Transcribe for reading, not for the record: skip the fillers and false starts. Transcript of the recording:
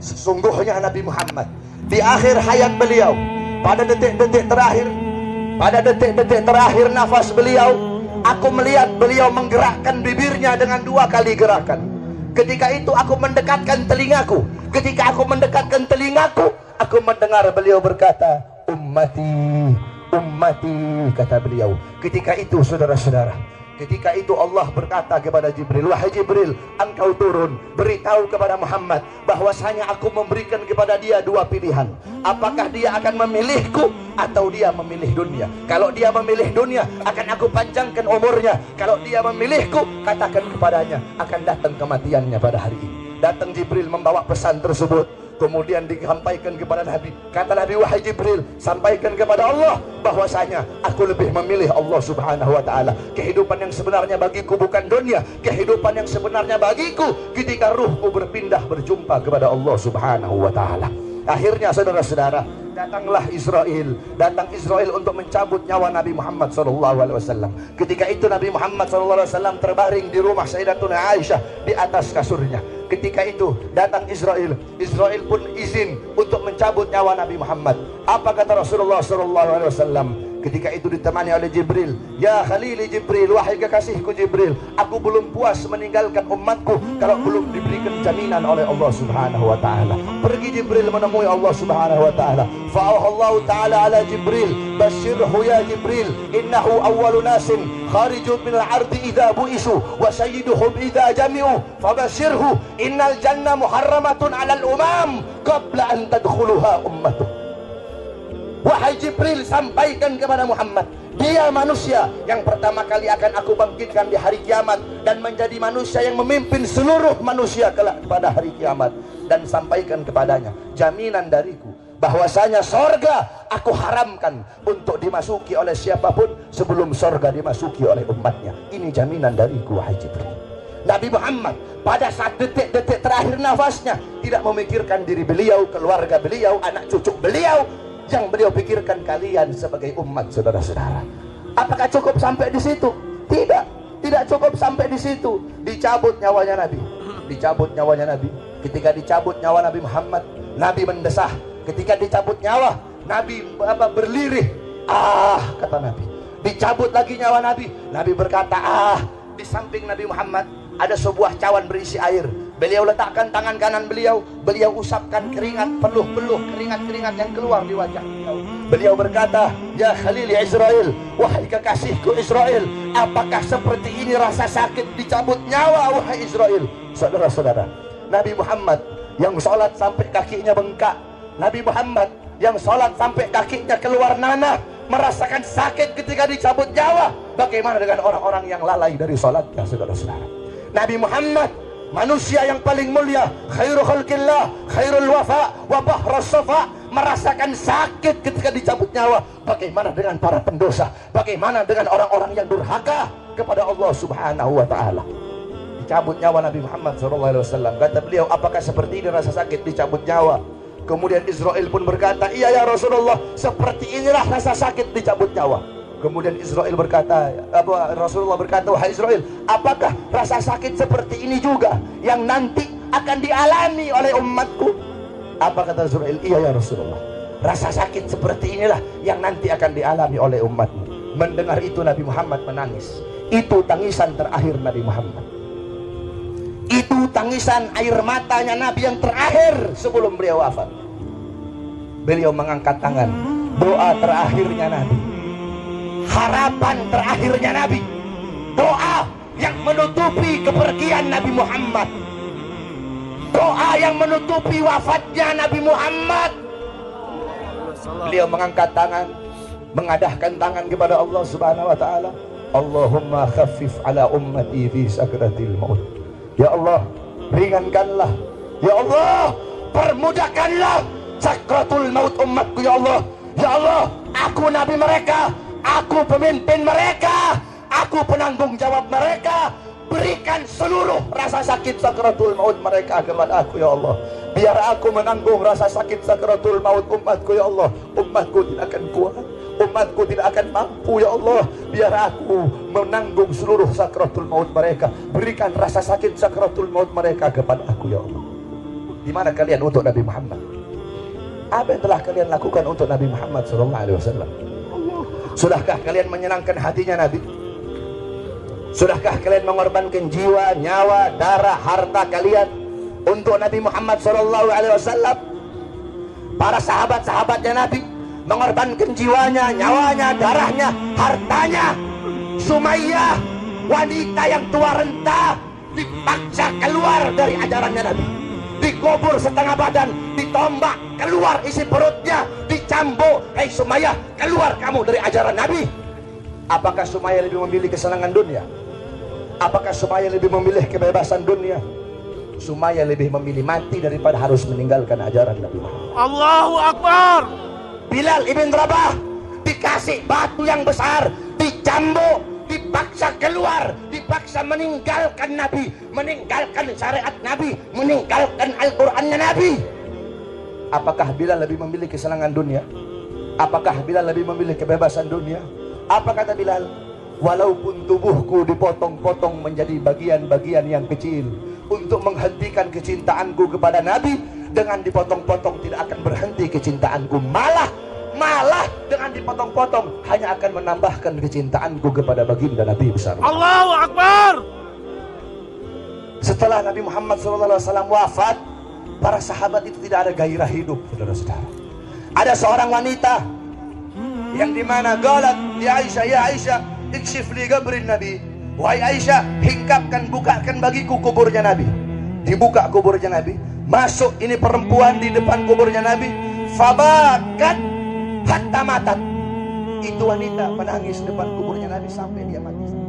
Sesungguhnya Nabi Muhammad di akhir hayat beliau, pada detik-detik terakhir nafas beliau, aku melihat beliau menggerakkan bibirnya dengan 2 kali gerakan. Ketika itu aku mendekatkan telingaku. Ketika aku mendekatkan telingaku, aku mendengar beliau berkata, ummati, ummati, kata beliau. Ketika itu saudara-saudara, ketika itu Allah berkata kepada Jibril, wahai Jibril, engkau turun, beritahu kepada Muhammad bahwasanya aku memberikan kepada dia 2 pilihan. Apakah dia akan memilihku atau dia memilih dunia? Kalau dia memilih dunia, akan aku panjangkan umurnya. Kalau dia memilihku, katakan kepadanya akan datang kematiannya pada hari ini. Datang Jibril membawa pesan tersebut, kemudian disampaikan kepada Nabi. Kata Nabi, wahai Jibril, sampaikan kepada Allah bahwasanya aku lebih memilih Allah subhanahu wa ta'ala. Kehidupan yang sebenarnya bagiku bukan dunia. Kehidupan yang sebenarnya bagiku ketika ruhku berpindah berjumpa kepada Allah subhanahu wa ta'ala. Akhirnya saudara-saudara, datanglah Israel. Datang Israel untuk mencabut nyawa Nabi Muhammad SAW. Ketika itu Nabi Muhammad SAW terbaring di rumah Sayyidatuna Aisyah di atas kasurnya. Ketika itu datang Israel. Israel pun izin untuk mencabut nyawa Nabi Muhammad. Apa kata Rasulullah SAW? Ketika itu ditemani oleh Jibril. Ya Khalili Jibril, wahai kekasihku Jibril, aku belum puas meninggalkan umatku kalau belum diberikan jaminan oleh Allah subhanahu wa ta'ala. Pergi Jibril menemui Allah subhanahu wa ta'ala. Fa'auhallahu ta'ala ala Jibril, basyirhu ya Jibril, innahu awwalu nasin khariju minal ardi idha bu'isu wa sayyiduhum idha jami'u fabasyirhu innal jannah muharramatun alal umam qabla an tadkhuluha ummatuh. Wahai Jibril, sampaikan kepada Muhammad, dia manusia yang pertama kali akan aku bangkitkan di hari kiamat dan menjadi manusia yang memimpin seluruh manusia kelak pada hari kiamat. Dan sampaikan kepadanya jaminan dariku bahwasanya sorga aku haramkan untuk dimasuki oleh siapapun sebelum sorga dimasuki oleh umatnya. Ini jaminan dariku wahai Jibril. Nabi Muhammad pada saat detik-detik terakhir nafasnya tidak memikirkan diri beliau, keluarga beliau, anak cucu beliau. Yang beliau pikirkan kalian sebagai umat, saudara-saudara. Apakah cukup sampai di situ? Tidak, tidak cukup sampai di situ. Dicabut nyawanya Nabi. Dicabut nyawanya Nabi. Ketika dicabut nyawa Nabi Muhammad, Nabi mendesah. Ketika dicabut nyawa, Nabi berlirih. Ah, kata Nabi. Dicabut lagi nyawa Nabi. Nabi berkata, di samping Nabi Muhammad ada sebuah cawan berisi air. Beliau letakkan tangan kanan beliau, beliau usapkan keringat, peluh-peluh keringat-keringat yang keluar di wajah beliau. Beliau berkata, ya Khalil Israel, wahai kekasihku Israel, apakah seperti ini rasa sakit dicabut nyawa wahai Israel? Saudara-saudara, Nabi Muhammad yang sholat sampai kakinya bengkak, Nabi Muhammad yang sholat sampai kakinya keluar nanah, merasakan sakit ketika dicabut nyawa. Bagaimana dengan orang-orang yang lalai dari sholatnya, saudara-saudara? Nabi Muhammad, manusia yang paling mulia, khairul khalqillah, khairul wafa wa bahrus safa, merasakan sakit ketika dicabut nyawa. Bagaimana dengan para pendosa? Bagaimana dengan orang-orang yang durhaka kepada Allah subhanahu wa ta'ala? Dicabut nyawa Nabi Muhammad SAW. Kata beliau, apakah seperti ini rasa sakit dicabut nyawa? Kemudian Israel pun berkata, iya ya Rasulullah, seperti inilah rasa sakit dicabut nyawa. Kemudian Israel berkata, Rasulullah berkata, wahai Israel, apakah rasa sakit seperti ini juga yang nanti akan dialami oleh umatku? Apa kata Israel? Iya ya Rasulullah, rasa sakit seperti inilah yang nanti akan dialami oleh umatmu. Mendengar itu Nabi Muhammad menangis. Itu tangisan terakhir Nabi Muhammad. Itu tangisan air matanya Nabi yang terakhir sebelum beliau wafat. Beliau mengangkat tangan, doa terakhirnya Nabi, harapan terakhirnya Nabi, doa yang menutupi kepergian Nabi Muhammad, doa yang menutupi wafatnya Nabi Muhammad. Beliau mengangkat tangan, mengadahkan tangan kepada Allah subhanahu wa ta'ala. Allahumma khaffif ala ummati fi sakratil maut. Ya Allah, ringankanlah. Ya Allah, permudahkanlah sakratul maut umatku. Ya Allah, ya Allah, aku nabi mereka, aku pemimpin mereka, aku penanggung jawab mereka. Berikan seluruh rasa sakit sakratul maut mereka kepada aku ya Allah. Biar aku menanggung rasa sakit sakratul maut umatku ya Allah. Umatku tidak akan kuat, umatku tidak akan mampu ya Allah. Biar aku menanggung seluruh sakratul maut mereka. Berikan rasa sakit sakratul maut mereka kepada aku ya Allah. Di mana kalian untuk Nabi Muhammad? Apa yang telah kalian lakukan untuk Nabi Muhammad SAW? Sudahkah kalian menyenangkan hatinya Nabi? Sudahkah kalian mengorbankan jiwa, nyawa, darah, harta kalian untuk Nabi Muhammad SAW? Para sahabat-sahabatnya Nabi mengorbankan jiwanya, nyawanya, darahnya, hartanya. Sumayyah, wanita yang tua renta, dipaksa keluar dari ajarannya Nabi, dikubur setengah badan, ditombak, keluar isi perutnya, dicambuk. Hei Sumayyah, keluar kamu dari ajaran Nabi. Apakah Sumayyah lebih memilih kesenangan dunia? Apakah Sumayyah lebih memilih kebebasan dunia? Sumayyah lebih memilih mati daripada harus meninggalkan ajaran Nabi Muhammad. Allahu Akbar. Bilal ibn Rabah dikasih batu yang besar, dicambuk, dipaksa keluar, dipaksa meninggalkan Nabi, meninggalkan syariat Nabi, meninggalkan Al-Qur'annya Nabi. Apakah Bilal lebih memilih kesenangan dunia? Apakah Bilal lebih memilih kebebasan dunia? Apa kata Bilal? Walaupun tubuhku dipotong-potong menjadi bagian-bagian yang kecil untuk menghentikan kecintaanku kepada Nabi, dengan dipotong-potong tidak akan berhenti kecintaanku, malah dengan dipotong-potong hanya akan menambahkan kecintaanku kepada baginda Nabi besar. Allahu Akbar. Setelah Nabi Muhammad SAW wafat, para sahabat itu tidak ada gairah hidup, saudara-saudara. Ada seorang wanita yang dimana galat di Aisyah, ya Aisyah, ikshif li qabrin Nabi. Wahai Aisyah, hingkapkan, bukakan bagiku kuburnya Nabi. Dibuka kuburnya Nabi, masuk ini perempuan di depan kuburnya Nabi. Fabakat hatta matat. Itu wanita menangis depan kuburnya Nabi sampai dia mati.